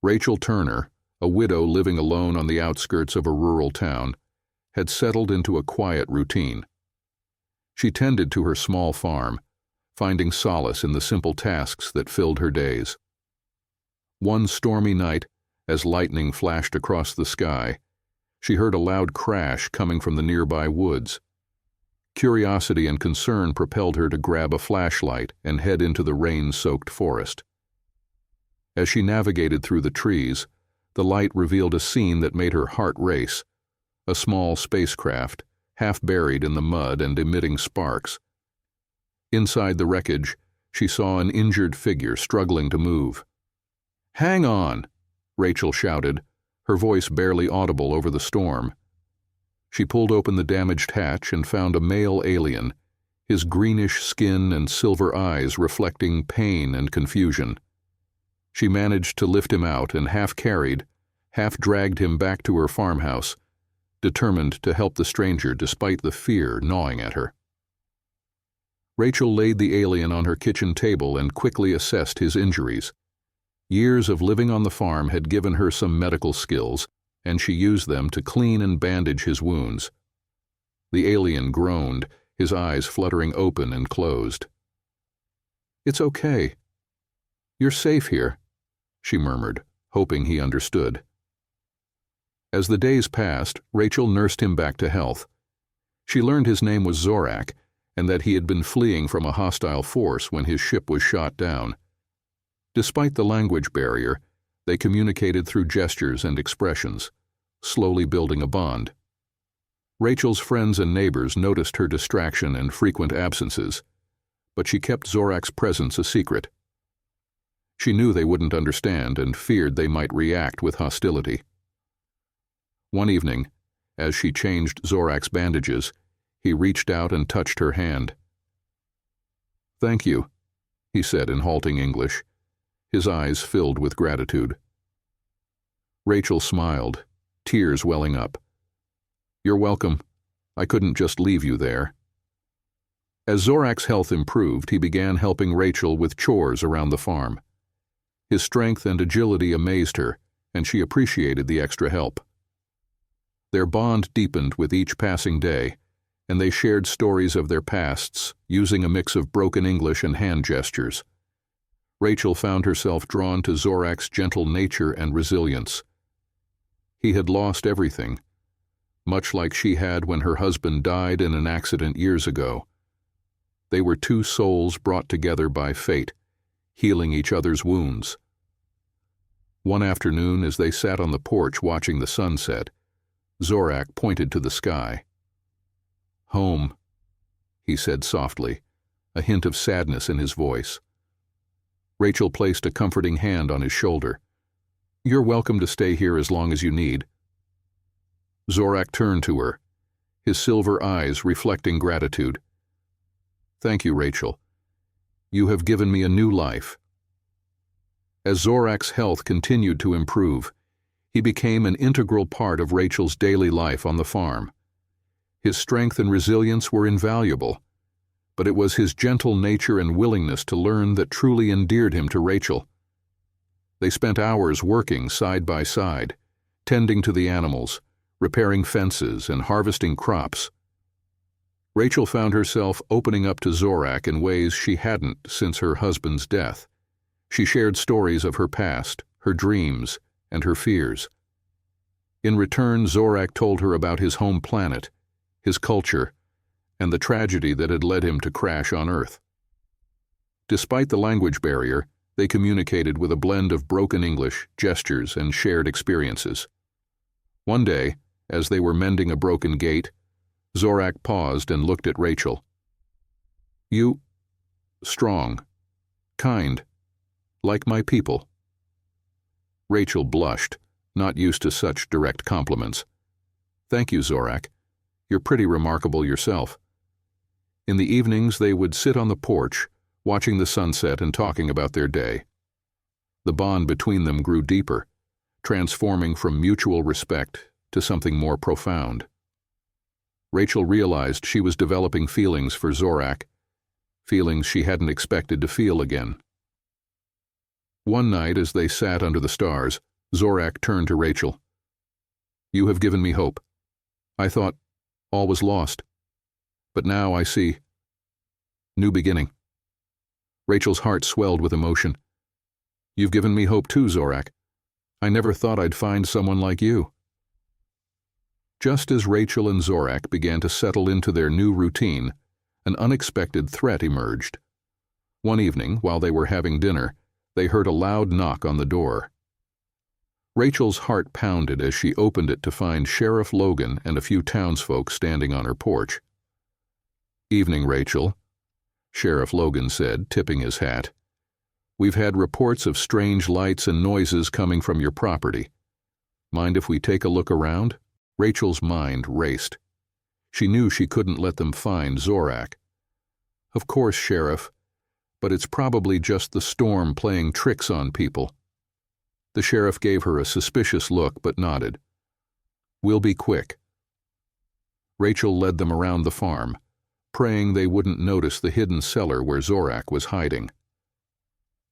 Rachel Turner, a widow living alone on the outskirts of a rural town, had settled into a quiet routine. She tended to her small farm, finding solace in the simple tasks that filled her days. One stormy night, as lightning flashed across the sky, she heard a loud crash coming from the nearby woods. Curiosity and concern propelled her to grab a flashlight and head into the rain-soaked forest. As she navigated through the trees, the light revealed a scene that made her heart race: a small spacecraft, half buried in the mud and emitting sparks. Inside the wreckage, she saw an injured figure struggling to move. "Hang on!" Rachel shouted, her voice barely audible over the storm. She pulled open the damaged hatch and found a male alien, his greenish skin and silver eyes reflecting pain and confusion. She managed to lift him out and half-carried, half-dragged him back to her farmhouse, determined to help the stranger despite the fear gnawing at her. Rachel laid the alien on her kitchen table and quickly assessed his injuries. Years of living on the farm had given her some medical skills, and she used them to clean and bandage his wounds. The alien groaned, his eyes fluttering open and closed. "It's okay. You're safe here," she murmured, hoping he understood. As the days passed, Rachel nursed him back to health. She learned his name was Zorak, and that he had been fleeing from a hostile force when his ship was shot down. Despite the language barrier, they communicated through gestures and expressions, slowly building a bond. Rachel's friends and neighbors noticed her distraction and frequent absences, but she kept Zorak's presence a secret. She knew they wouldn't understand and feared they might react with hostility. One evening, as she changed Zorak's bandages, he reached out and touched her hand. "Thank you," he said in halting English, his eyes filled with gratitude. Rachel smiled, tears welling up. "You're welcome. I couldn't just leave you there." As Zorak's health improved, he began helping Rachel with chores around the farm. His strength and agility amazed her, and she appreciated the extra help. Their bond deepened with each passing day, and they shared stories of their pasts, using a mix of broken English and hand gestures. Rachel found herself drawn to Zorak's gentle nature and resilience. He had lost everything, much like she had when her husband died in an accident years ago. They were two souls brought together by fate, healing each other's wounds. One afternoon, as they sat on the porch watching the sunset, Zorak pointed to the sky. "Home," he said softly, a hint of sadness in his voice. Rachel placed a comforting hand on his shoulder. "You're welcome to stay here as long as you need." Zorak turned to her, his silver eyes reflecting gratitude. "Thank you, Rachel. You have given me a new life." As Zorak's health continued to improve, he became an integral part of Rachel's daily life on the farm. His strength and resilience were invaluable, but it was his gentle nature and willingness to learn that truly endeared him to Rachel. They spent hours working side by side, tending to the animals, repairing fences, and harvesting crops. Rachel found herself opening up to Zorak in ways she hadn't since her husband's death. She shared stories of her past, her dreams, and her fears. In return, Zorak told her about his home planet, his culture, and the tragedy that had led him to crash on Earth. Despite the language barrier, they communicated with a blend of broken English, gestures, and shared experiences. One day, as they were mending a broken gate, Zorak paused and looked at Rachel. "You, strong, kind, like my people." Rachel blushed, not used to such direct compliments. "Thank you, Zorak. You're pretty remarkable yourself." In the evenings, they would sit on the porch, watching the sunset and talking about their day. The bond between them grew deeper, transforming from mutual respect to something more profound. Rachel realized she was developing feelings for Zorak, feelings she hadn't expected to feel again. One night, as they sat under the stars, Zorak turned to Rachel. You have given me hope. I thought all was lost. But now I see. New beginning. Rachel's heart swelled with emotion. You've given me hope too, Zorak. I never thought I'd find someone like you. Just as Rachel and Zorak began to settle into their new routine, an unexpected threat emerged. One evening, while they were having dinner, they heard a loud knock on the door. Rachel's heart pounded as she opened it to find Sheriff Logan and a few townsfolk standing on her porch. Evening, Rachel, Sheriff Logan said, tipping his hat. We've had reports of strange lights and noises coming from your property. Mind if we take a look around? Rachel's mind raced. She knew she couldn't let them find Zorak. Of course, Sheriff, but it's probably just the storm playing tricks on people. The sheriff gave her a suspicious look but nodded. We'll be quick. Rachel led them around the farm, praying they wouldn't notice the hidden cellar where Zorak was hiding.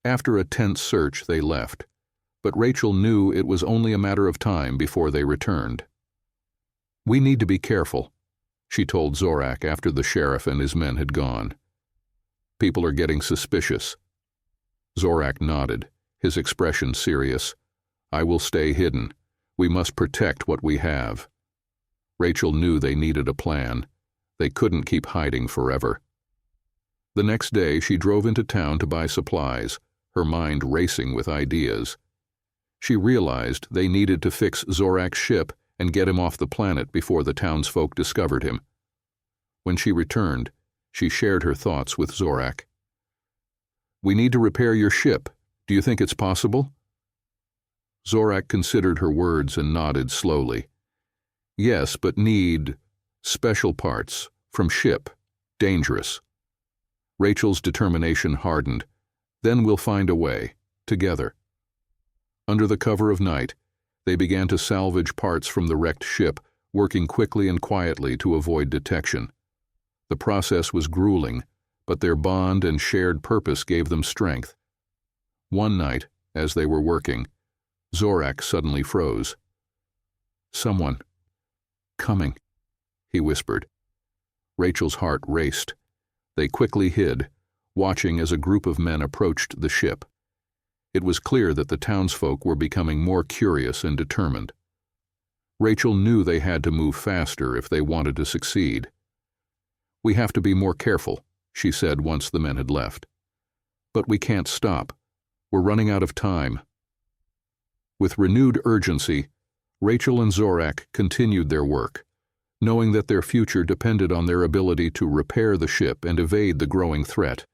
After a tense search, they left, but Rachel knew it was only a matter of time before they returned. We need to be careful, she told Zorak after the sheriff and his men had gone. People are getting suspicious. Zorak nodded, his expression serious. I will stay hidden. We must protect what we have. Rachel knew they needed a plan. They couldn't keep hiding forever. The next day, she drove into town to buy supplies, her mind racing with ideas. She realized they needed to fix Zorak's ship and get him off the planet before the townsfolk discovered him. When she returned, she shared her thoughts with Zorak. We need to repair your ship. Do you think it's possible? Zorak considered her words and nodded slowly. Yes, but need special parts from ship. Dangerous. Rachel's determination hardened. Then we'll find a way, together. Under the cover of night, they began to salvage parts from the wrecked ship, working quickly and quietly to avoid detection. The process was grueling, but their bond and shared purpose gave them strength. One night, as they were working, Zorak suddenly froze. Someone. Coming, he whispered. Rachel's heart raced. They quickly hid, watching as a group of men approached the ship. It was clear that the townsfolk were becoming more curious and determined. Rachel knew they had to move faster if they wanted to succeed. We have to be more careful, she said once the men had left. But we can't stop. We're running out of time. With renewed urgency, Rachel and Zorak continued their work, knowing that their future depended on their ability to repair the ship and evade the growing threat.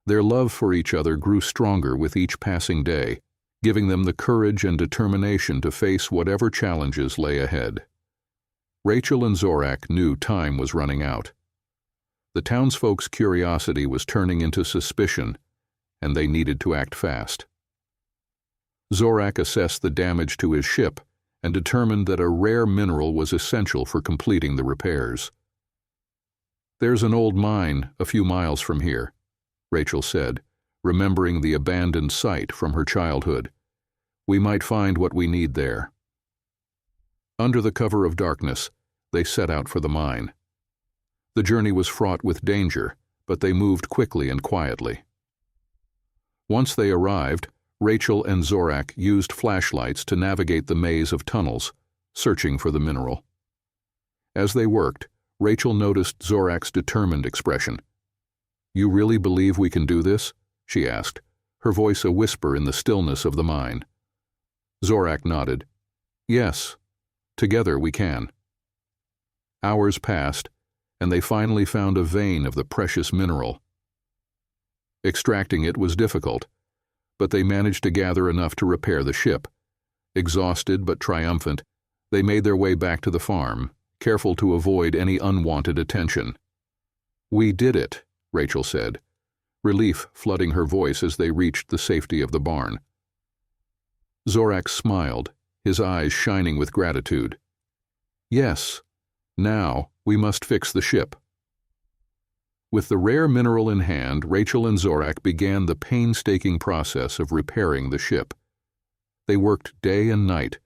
Their love for each other grew stronger with each passing day, giving them the courage and determination to face whatever challenges lay ahead. Rachel and Zorak knew time was running out. The townsfolk's curiosity was turning into suspicion, and they needed to act fast. Zorak assessed the damage to his ship and determined that a rare mineral was essential for completing the repairs. There's an old mine a few miles from here, Rachel said, remembering the abandoned site from her childhood. We might find what we need there. Under the cover of darkness, they set out for the mine. The journey was fraught with danger, but they moved quickly and quietly. Once they arrived, Rachel and Zorak used flashlights to navigate the maze of tunnels, searching for the mineral. As they worked, Rachel noticed Zorak's determined expression. You really believe we can do this? She asked, her voice a whisper in the stillness of the mine. Zorak nodded. Yes, together we can. Hours passed, and they finally found a vein of the precious mineral. Extracting it was difficult, but they managed to gather enough to repair the ship. Exhausted but triumphant, they made their way back to the farm, careful to avoid any unwanted attention. We did it, Rachel said, relief flooding her voice as they reached the safety of the barn. Zorak smiled, his eyes shining with gratitude. Yes, now we must fix the ship. With the rare mineral in hand, Rachel and Zorak began the painstaking process of repairing the ship. They worked day and night,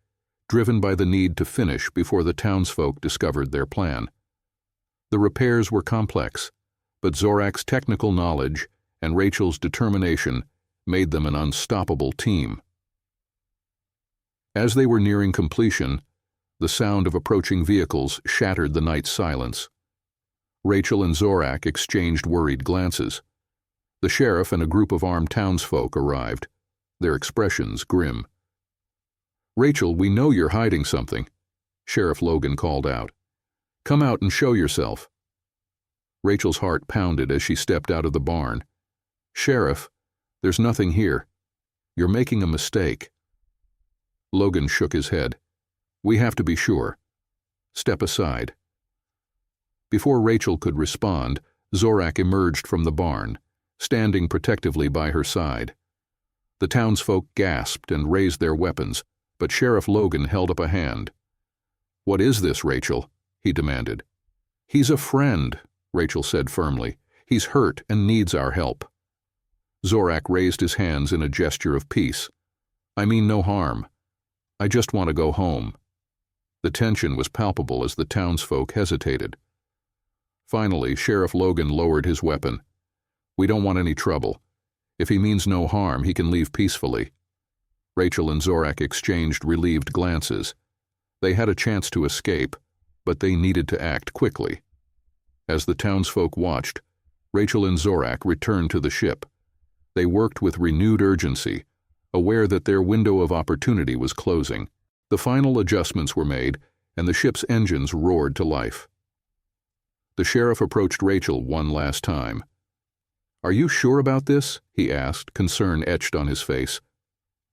driven by the need to finish before the townsfolk discovered their plan. The repairs were complex, but Zorak's technical knowledge and Rachel's determination made them an unstoppable team. As they were nearing completion, the sound of approaching vehicles shattered the night's silence. Rachel and Zorak exchanged worried glances. The sheriff and a group of armed townsfolk arrived, their expressions grim. "Rachel, we know you're hiding something," Sheriff Logan called out. "Come out and show yourself." Rachel's heart pounded as she stepped out of the barn. "Sheriff, there's nothing here. You're making a mistake." Logan shook his head. "We have to be sure. Step aside." Before Rachel could respond, Zorak emerged from the barn, standing protectively by her side. The townsfolk gasped and raised their weapons, but Sheriff Logan held up a hand. "What is this, Rachel?" he demanded. "He's a friend," Rachel said firmly. "He's hurt and needs our help." Zorak raised his hands in a gesture of peace. "I mean no harm. I just want to go home." The tension was palpable as the townsfolk hesitated. Finally, Sheriff Logan lowered his weapon. "We don't want any trouble. If he means no harm, he can leave peacefully." Rachel and Zorak exchanged relieved glances. They had a chance to escape, but they needed to act quickly. As the townsfolk watched, Rachel and Zorak returned to the ship. They worked with renewed urgency, aware that their window of opportunity was closing. The final adjustments were made, and the ship's engines roared to life. The sheriff approached Rachel one last time. "Are you sure about this?" he asked, concern etched on his face.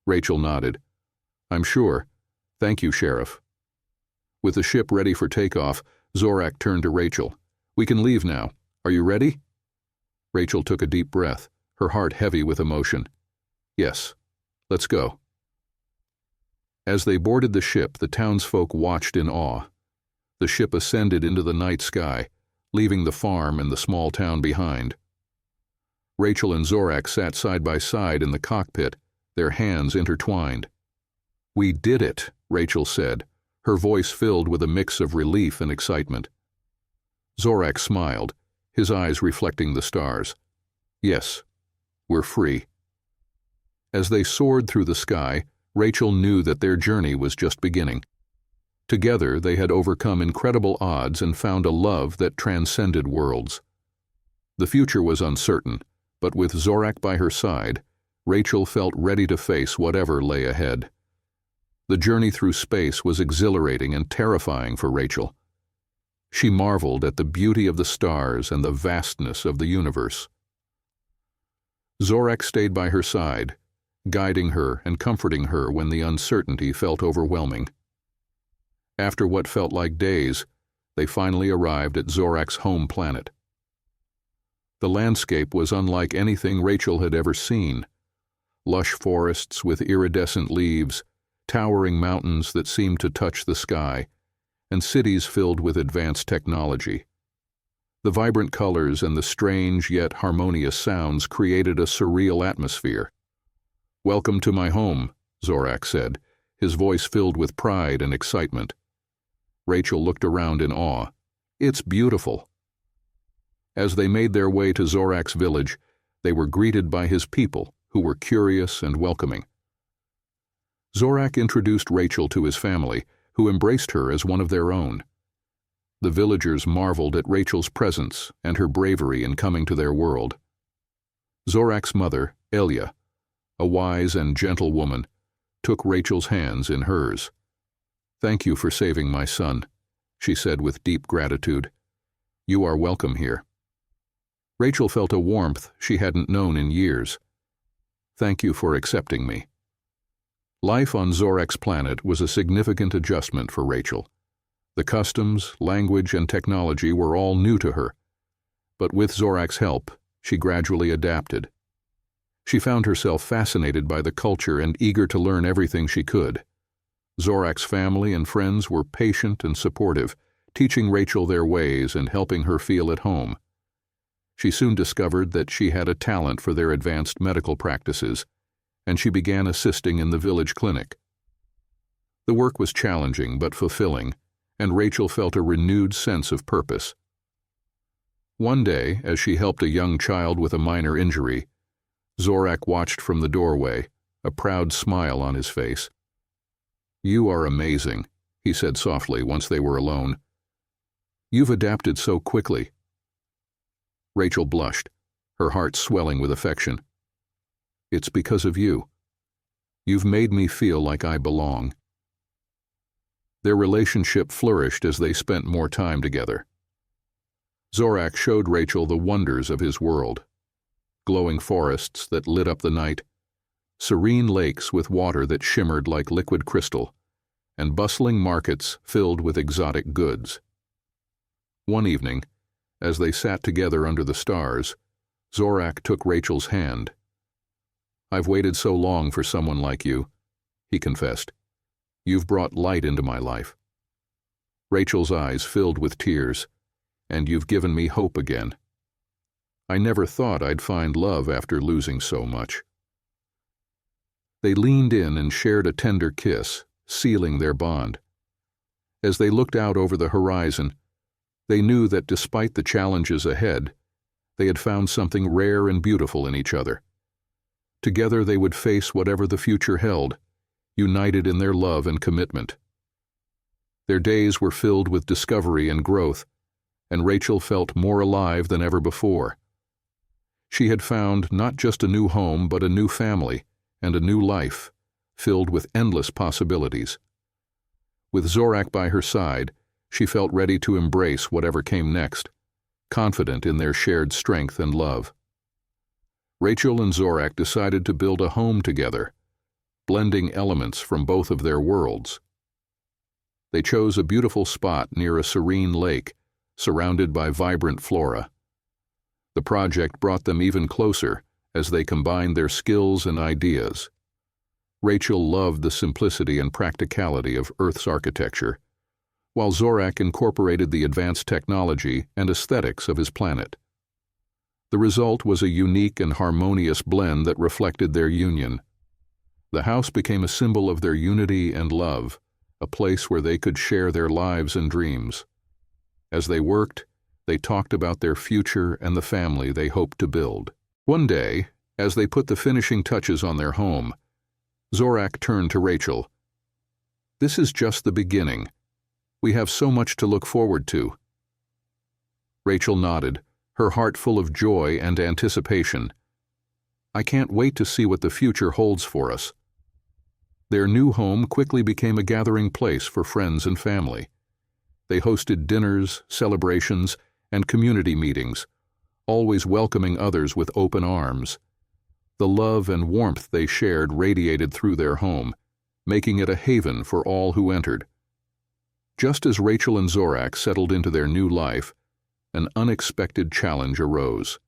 Rachel nodded. "I'm sure. Thank you, Sheriff." With the ship ready for takeoff, Zorak turned to Rachel. "We can leave now. Are you ready?" Rachel took a deep breath, her heart heavy with emotion. "Yes. Let's go." As they boarded the ship, the townsfolk watched in awe. The ship ascended into the night sky, leaving the farm and the small town behind. Rachel and Zorak sat side by side in the cockpit, their hands intertwined. "We did it," Rachel said, her voice filled with a mix of relief and excitement. Zorak smiled, his eyes reflecting the stars. "Yes, we're free." As they soared through the sky, Rachel knew that their journey was just beginning. Together, they had overcome incredible odds and found a love that transcended worlds. The future was uncertain, but with Zorak by her side, Rachel felt ready to face whatever lay ahead. The journey through space was exhilarating and terrifying for Rachel. She marveled at the beauty of the stars and the vastness of the universe. Zorak stayed by her side, guiding her and comforting her when the uncertainty felt overwhelming. After what felt like days, they finally arrived at Zorak's home planet. The landscape was unlike anything Rachel had ever seen. Lush forests with iridescent leaves, towering mountains that seemed to touch the sky, and cities filled with advanced technology. The vibrant colors and the strange yet harmonious sounds created a surreal atmosphere. "Welcome to my home," Zorak said, his voice filled with pride and excitement. Rachel looked around in awe. "It's beautiful." As they made their way to Zorak's village, they were greeted by his people, who were curious and welcoming. Zorak introduced Rachel to his family, who embraced her as one of their own. The villagers marveled at Rachel's presence and her bravery in coming to their world. Zorak's mother, Elia, a wise and gentle woman, took Rachel's hands in hers. "Thank you for saving my son," she said with deep gratitude. "You are welcome here." Rachel felt a warmth she hadn't known in years. "Thank you for accepting me." Life on Zorak's planet was a significant adjustment for Rachel. The customs, language, and technology were all new to her. But with Zorak's help, she gradually adapted. She found herself fascinated by the culture and eager to learn everything she could. Zorak's family and friends were patient and supportive, teaching Rachel their ways and helping her feel at home. She soon discovered that she had a talent for their advanced medical practices, and she began assisting in the village clinic, The work was challenging but fulfilling, and Rachel felt a renewed sense of purpose. One day, as she helped a young child with a minor injury, Zorak watched from the doorway, a proud smile on his face. "You are amazing," he said softly once they were alone. "You've adapted so quickly." Rachel blushed, her heart swelling with affection. "It's because of you. You've made me feel like I belong." Their relationship flourished as they spent more time together. Zorak showed Rachel the wonders of his world: glowing forests that lit up the night, serene lakes with water that shimmered like liquid crystal, and bustling markets filled with exotic goods. One evening, as they sat together under the stars, Zorak took Rachel's hand. "I've waited so long for someone like you," he confessed. "You've brought light into my life." Rachel's eyes filled with tears. "And you've given me hope again. I never thought I'd find love after losing so much." They leaned in and shared a tender kiss, sealing their bond. As they looked out over the horizon, they knew that despite the challenges ahead, they had found something rare and beautiful in each other. Together they would face whatever the future held, united in their love and commitment. Their days were filled with discovery and growth, and Rachel felt more alive than ever before. She had found not just a new home, but a new family and a new life, filled with endless possibilities. With Zorak by her side, she felt ready to embrace whatever came next, confident in their shared strength and love. Rachel and Zorak decided to build a home together, blending elements from both of their worlds. They chose a beautiful spot near a serene lake, surrounded by vibrant flora. The project brought them even closer as they combined their skills and ideas. Rachel loved the simplicity and practicality of Earth's architecture, while Zorak incorporated the advanced technology and aesthetics of his planet. The result was a unique and harmonious blend that reflected their union. The house became a symbol of their unity and love, a place where they could share their lives and dreams. As they worked, they talked about their future and the family they hoped to build. One day, as they put the finishing touches on their home, Zorak turned to Rachel. "This is just the beginning. We have so much to look forward to." Rachel nodded, her heart full of joy and anticipation. "I can't wait to see what the future holds for us." Their new home quickly became a gathering place for friends and family. They hosted dinners, celebrations, and community meetings, always welcoming others with open arms. The love and warmth they shared radiated through their home, making it a haven for all who entered. Just as Rachel and Zorak settled into their new life, an unexpected challenge arose.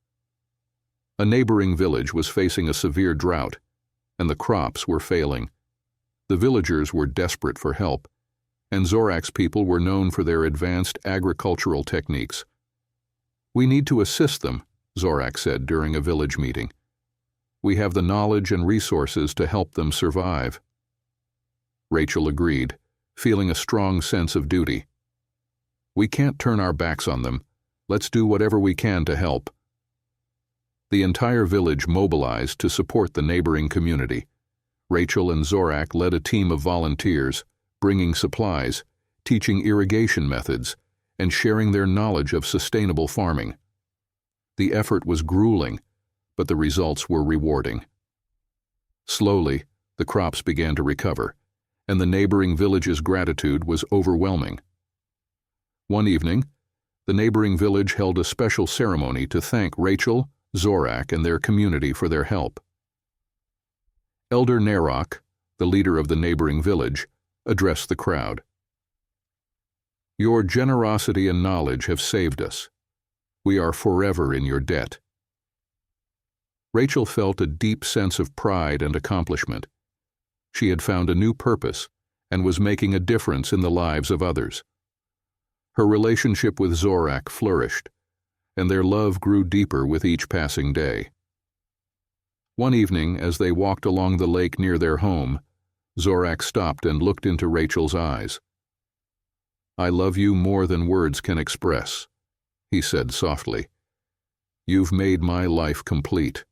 A neighboring village was facing a severe drought, and the crops were failing. The villagers were desperate for help, and Zorak's people were known for their advanced agricultural techniques. "We need to assist them," Zorak said during a village meeting. "We have the knowledge and resources to help them survive." Rachel agreed, feeling a strong sense of duty. "We can't turn our backs on them. Let's do whatever we can to help." The entire village mobilized to support the neighboring community. Rachel and Zorak led a team of volunteers, bringing supplies, teaching irrigation methods, and sharing their knowledge of sustainable farming. The effort was grueling, but the results were rewarding. Slowly, the crops began to recover, and the neighboring village's gratitude was overwhelming. One evening, the neighboring village held a special ceremony to thank Rachel, Zorak, and their community for their help. Elder Narok, the leader of the neighboring village, addressed the crowd. "Your generosity and knowledge have saved us. We are forever in your debt." Rachel felt a deep sense of pride and accomplishment. She had found a new purpose and was making a difference in the lives of others. Her relationship with Zorak flourished, and their love grew deeper with each passing day. One evening, as they walked along the lake near their home, Zorak stopped and looked into Rachel's eyes. "I love you more than words can express," he said softly. "You've made my life complete."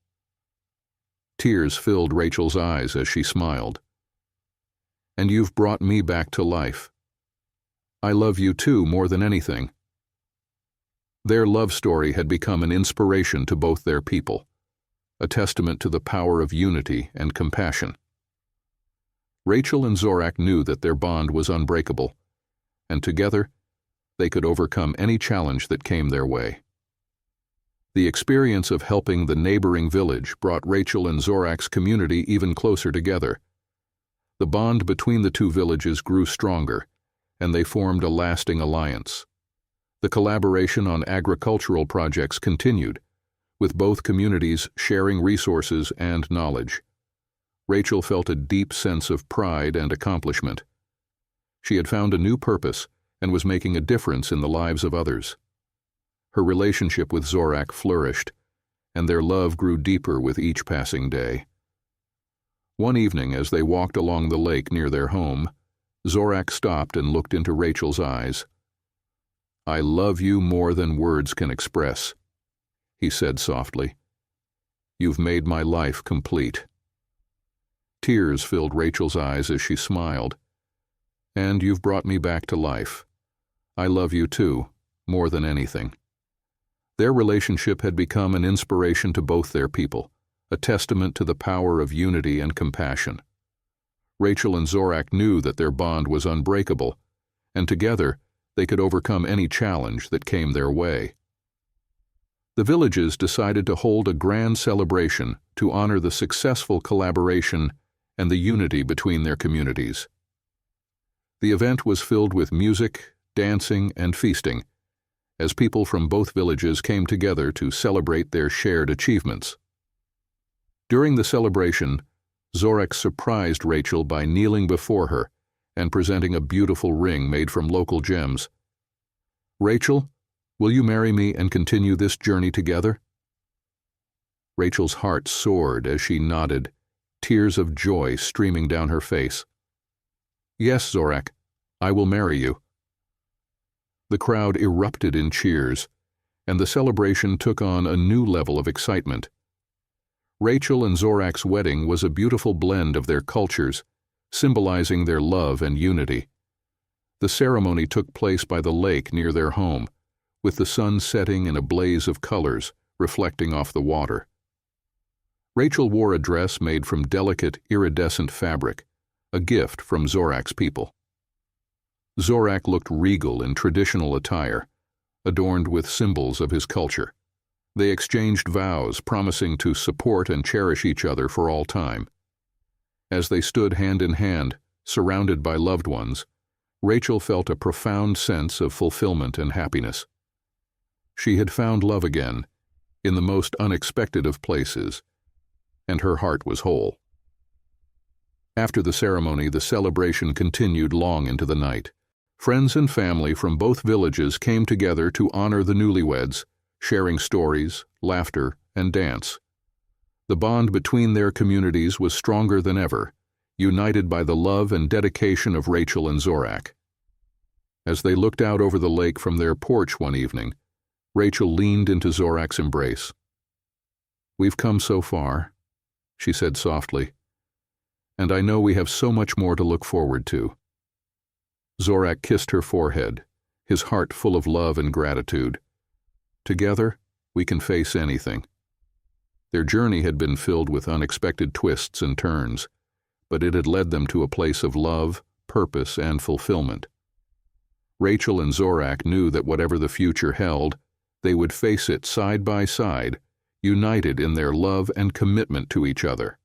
Tears filled Rachel's eyes as she smiled. "And you've brought me back to life. I love you too more than anything." Their love story had become an inspiration to both their people, a testament to the power of unity and compassion. Rachel and Zorak knew that their bond was unbreakable, and together they could overcome any challenge that came their way. The experience of helping the neighboring village brought Rachel and Zorak's community even closer together. The bond between the two villages grew stronger, and they formed a lasting alliance. The collaboration on agricultural projects continued, with both communities sharing resources and knowledge. Rachel felt a deep sense of pride and accomplishment. She had found a new purpose and was making a difference in the lives of others. Her relationship with Zorak flourished, and their love grew deeper with each passing day. One evening, as they walked along the lake near their home, Zorak stopped and looked into Rachel's eyes. "I love you more than words can express," he said softly. "You've made my life complete." Tears filled Rachel's eyes as she smiled. "And you've brought me back to life. I love you too, more than anything." Their relationship had become an inspiration to both their people, a testament to the power of unity and compassion. Rachel and Zorak knew that their bond was unbreakable, and together they could overcome any challenge that came their way. The villages decided to hold a grand celebration to honor the successful collaboration and the unity between their communities. The event was filled with music, dancing, and feasting, as people from both villages came together to celebrate their shared achievements. During the celebration, Zorak surprised Rachel by kneeling before her and presenting a beautiful ring made from local gems. "Rachel, will you marry me and continue this journey together?" Rachel's heart soared as she nodded, tears of joy streaming down her face. "Yes, Zorak, I will marry you." The crowd erupted in cheers, and the celebration took on a new level of excitement. Rachel and Zorak's wedding was a beautiful blend of their cultures, symbolizing their love and unity. The ceremony took place by the lake near their home, with the sun setting in a blaze of colors reflecting off the water. Rachel wore a dress made from delicate, iridescent fabric, a gift from Zorak's people. Zorak looked regal in traditional attire, adorned with symbols of his culture. They exchanged vows, promising to support and cherish each other for all time. As they stood hand in hand, surrounded by loved ones, Rachel felt a profound sense of fulfillment and happiness. She had found love again, in the most unexpected of places, and her heart was whole. After the ceremony, the celebration continued long into the night. Friends and family from both villages came together to honor the newlyweds, sharing stories, laughter, and dance. The bond between their communities was stronger than ever, united by the love and dedication of Rachel and Zorak. As they looked out over the lake from their porch one evening, Rachel leaned into Zorak's embrace. "We've come so far," she said softly, "and I know we have so much more to look forward to." Zorak kissed her forehead, his heart full of love and gratitude. "Together, we can face anything." Their journey had been filled with unexpected twists and turns, but it had led them to a place of love, purpose, and fulfillment. Rachel and Zorak knew that whatever the future held, they would face it side by side, united in their love and commitment to each other.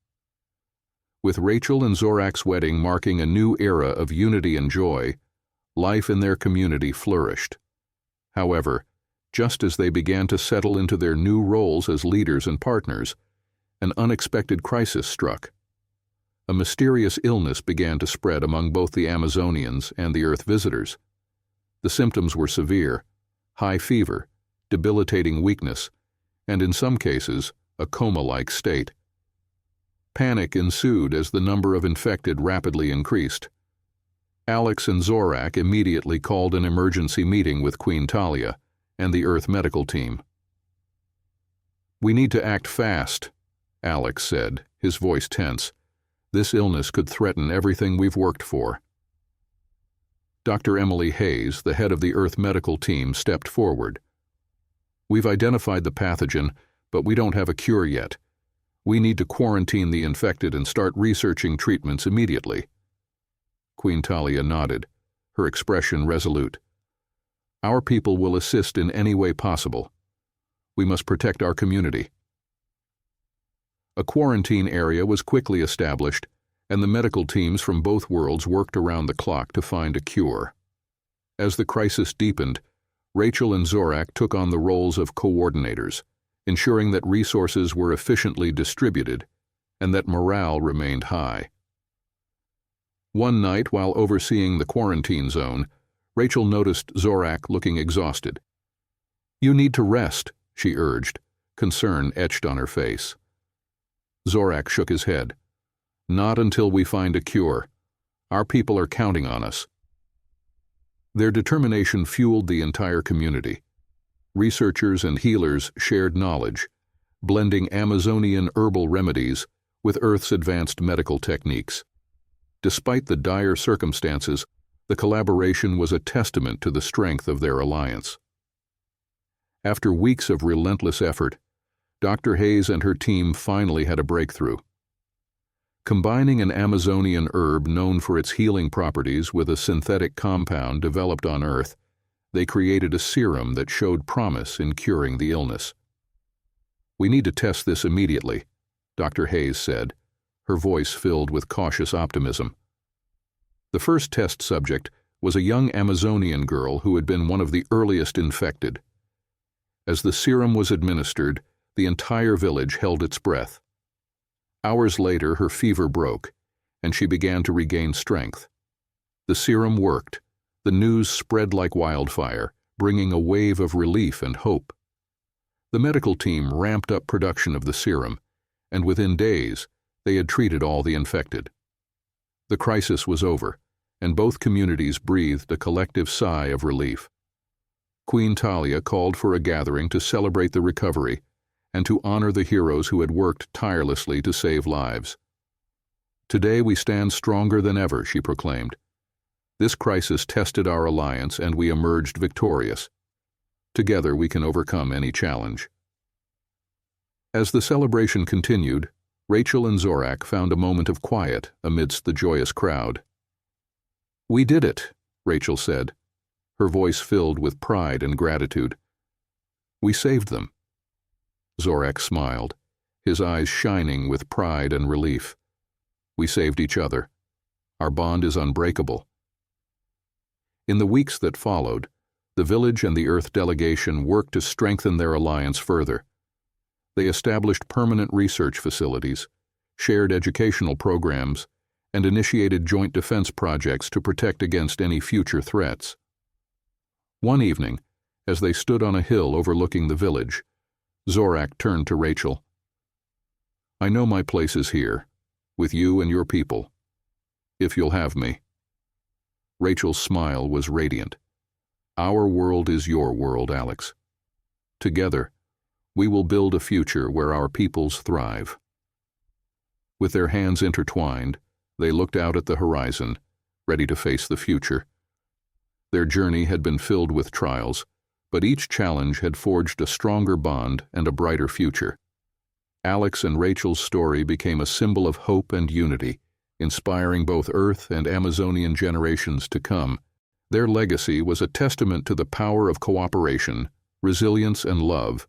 With Rachel and Zorak's wedding marking a new era of unity and joy, life in their community flourished. However, just as they began to settle into their new roles as leaders and partners, an unexpected crisis struck. A mysterious illness began to spread among both the Amazonians and the Earth visitors. The symptoms were severe: high fever, debilitating weakness, and in some cases, a coma-like state. Panic ensued as the number of infected rapidly increased. Alex and Zorak immediately called an emergency meeting with Queen Talia and the Earth medical team. "We need to act fast," Alex said, his voice tense. "This illness could threaten everything we've worked for." Dr. Emily Hayes, the head of the Earth medical team, stepped forward. "We've identified the pathogen, but we don't have a cure yet. We need to quarantine the infected and start researching treatments immediately." Queen Talia nodded, her expression resolute. "Our people will assist in any way possible. We must protect our community." A quarantine area was quickly established, and the medical teams from both worlds worked around the clock to find a cure. As the crisis deepened, Rachel and Zorak took on the roles of coordinators, ensuring that resources were efficiently distributed and that morale remained high. One night, while overseeing the quarantine zone, Rachel noticed Zorak looking exhausted. "You need to rest," she urged, concern etched on her face. Zorak shook his head. "Not until we find a cure. Our people are counting on us." Their determination fueled the entire community. Researchers and healers shared knowledge, blending Amazonian herbal remedies with Earth's advanced medical techniques. Despite the dire circumstances, the collaboration was a testament to the strength of their alliance. After weeks of relentless effort, Dr. Hayes and her team finally had a breakthrough. Combining an Amazonian herb known for its healing properties with a synthetic compound developed on Earth, they created a serum that showed promise in curing the illness. "We need to test this immediately," Dr. Hayes said, her voice filled with cautious optimism. The first test subject was a young Amazonian girl who had been one of the earliest infected. As the serum was administered, the entire village held its breath. Hours later, her fever broke, and she began to regain strength. The serum worked. The news spread like wildfire, bringing a wave of relief and hope. The medical team ramped up production of the serum, and within days, they had treated all the infected. The crisis was over, and both communities breathed a collective sigh of relief. Queen Talia called for a gathering to celebrate the recovery and to honor the heroes who had worked tirelessly to save lives. "Today we stand stronger than ever," she proclaimed. "This crisis tested our alliance and we emerged victorious. Together we can overcome any challenge." As the celebration continued, Rachel and Zorak found a moment of quiet amidst the joyous crowd. "We did it," Rachel said, her voice filled with pride and gratitude. "We saved them." Zorak smiled, his eyes shining with pride and relief. "We saved each other. Our bond is unbreakable." In the weeks that followed, the village and the Earth delegation worked to strengthen their alliance further. They established permanent research facilities, shared educational programs, and initiated joint defense projects to protect against any future threats. One evening, as they stood on a hill overlooking the village, Zorak turned to Rachel. "I know my place is here, with you and your people, if you'll have me." Rachel's smile was radiant. "Our world is your world, Alex. Together, we will build a future where our peoples thrive." With their hands intertwined, they looked out at the horizon, ready to face the future. Their journey had been filled with trials, but each challenge had forged a stronger bond and a brighter future. Alex and Rachel's story became a symbol of hope and unity, inspiring both Earth and Amazonian generations to come. Their legacy was a testament to the power of cooperation, resilience, and love,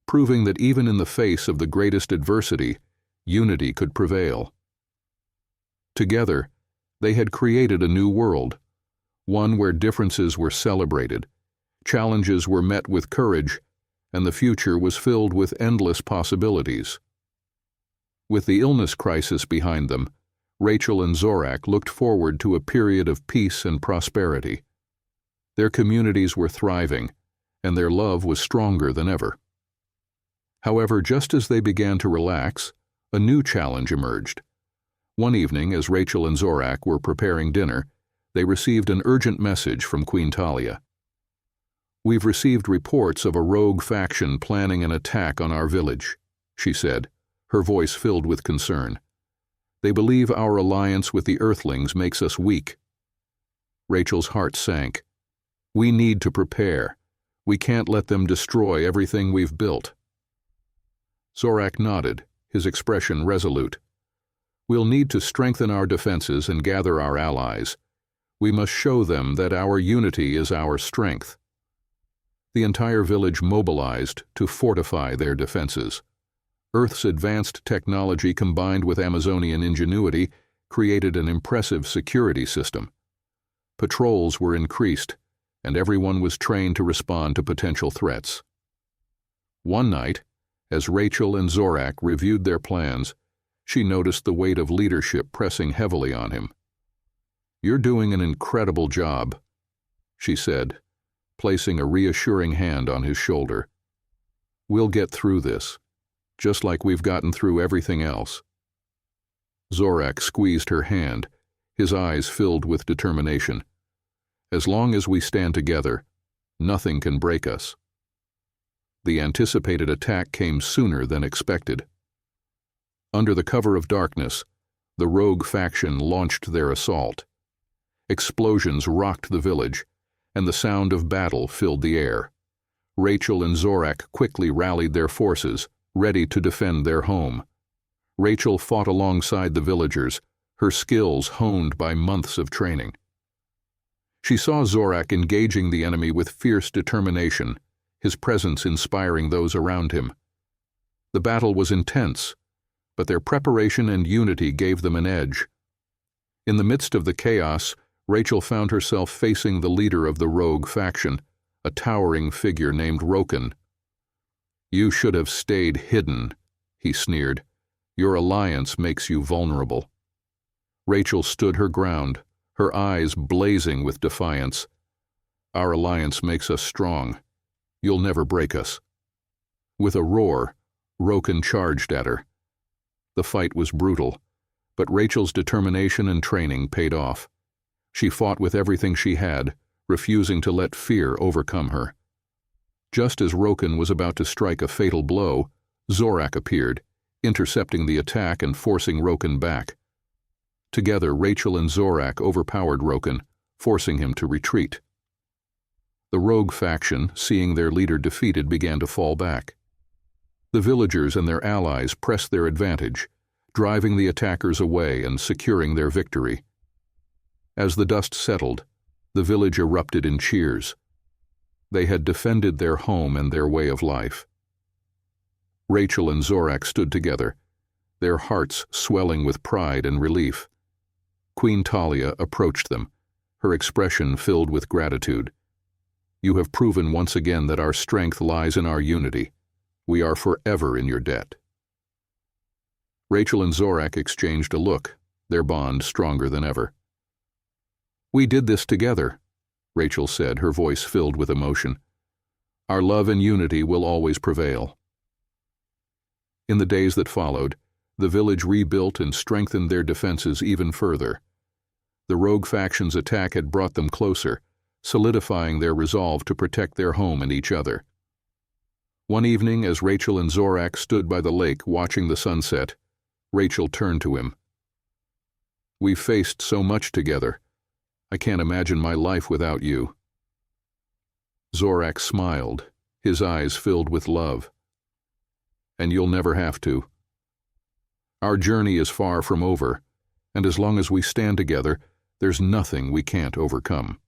proving that even in the face of the greatest adversity, unity could prevail. Together, they had created a new world, one where differences were celebrated, challenges were met with courage, and the future was filled with endless possibilities. With the illness crisis behind them, Rachel and Zorak looked forward to a period of peace and prosperity. Their communities were thriving, and their love was stronger than ever. However, just as they began to relax, A new challenge emerged. One evening, as Rachel and Zorak were preparing dinner, they received an urgent message from Queen Talia. "We've received reports of a rogue faction planning an attack on our village," she said, her voice filled with concern. "They believe our alliance with the Earthlings makes us weak." Rachel's heart sank. "We need to prepare. We can't let them destroy everything we've built." Zorak nodded, his expression resolute. "We'll need to strengthen our defenses and gather our allies. We must show them that our unity is our strength." The entire village mobilized to fortify their defenses. Earth's advanced technology combined with Amazonian ingenuity created an impressive security system. Patrols were increased, and everyone was trained to respond to potential threats. One night, as Rachel and Zorak reviewed their plans, she noticed the weight of leadership pressing heavily on him. "You're doing an incredible job," she said, placing a reassuring hand on his shoulder. "We'll get through this, just like we've gotten through everything else." Zorak squeezed her hand, his eyes filled with determination. "As long as we stand together, nothing can break us." The anticipated attack came sooner than expected. Under the cover of darkness, the rogue faction launched their assault. Explosions rocked the village, and the sound of battle filled the air. Rachel and Zorak quickly rallied their forces, ready to defend their home. Rachel fought alongside the villagers, her skills honed by months of training. She saw Zorak engaging the enemy with fierce determination, his presence inspiring those around him. The battle was intense, but their preparation and unity gave them an edge. In the midst of the chaos, Rachel found herself facing the leader of the rogue faction, a towering figure named Roken. "You should have stayed hidden," he sneered. "Your alliance makes you vulnerable." Rachel stood her ground, her eyes blazing with defiance. "Our alliance makes us strong. You'll never break us." With a roar, Roken charged at her. The fight was brutal, but Rachel's determination and training paid off. She fought with everything she had, refusing to let fear overcome her. Just as Roken was about to strike a fatal blow, Zorak appeared, intercepting the attack and forcing Roken back. Together, Rachel and Zorak overpowered Roken, forcing him to retreat. The rogue faction, seeing their leader defeated, began to fall back. The villagers and their allies pressed their advantage, driving the attackers away and securing their victory. As the dust settled, the village erupted in cheers. They had defended their home and their way of life. Rachel and Zorak stood together, their hearts swelling with pride and relief. Queen Talia approached them, her expression filled with gratitude. "You have proven once again that our strength lies in our unity. We are forever in your debt." Rachel and Zorak exchanged a look, their bond stronger than ever. "We did this together," Rachel said, her voice filled with emotion. "Our love and unity will always prevail." In the days that followed, the village rebuilt and strengthened their defenses even further. The rogue faction's attack had brought them closer, solidifying their resolve to protect their home and each other. One evening, as Rachel and Zorak stood by the lake watching the sunset, Rachel turned to him. "We've faced so much together. I can't imagine my life without you." Zorak smiled, his eyes filled with love. "And you'll never have to. Our journey is far from over, and as long as we stand together, there's nothing we can't overcome."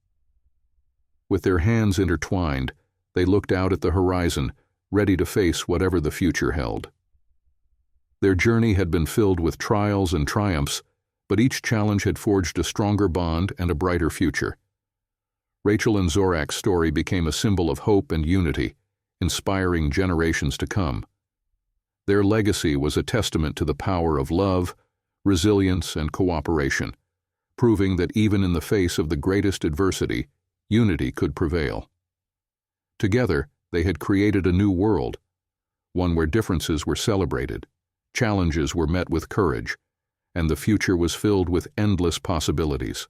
With their hands intertwined, they looked out at the horizon, ready to face whatever the future held. Their journey had been filled with trials and triumphs, but each challenge had forged a stronger bond and a brighter future. Rachel and Zorak's story became a symbol of hope and unity, inspiring generations to come. Their legacy was a testament to the power of love, resilience, and cooperation, proving that even in the face of the greatest adversity, unity could prevail. Together, they had created a new world, one where differences were celebrated, Challenges were met with courage, and the future was filled with endless possibilities.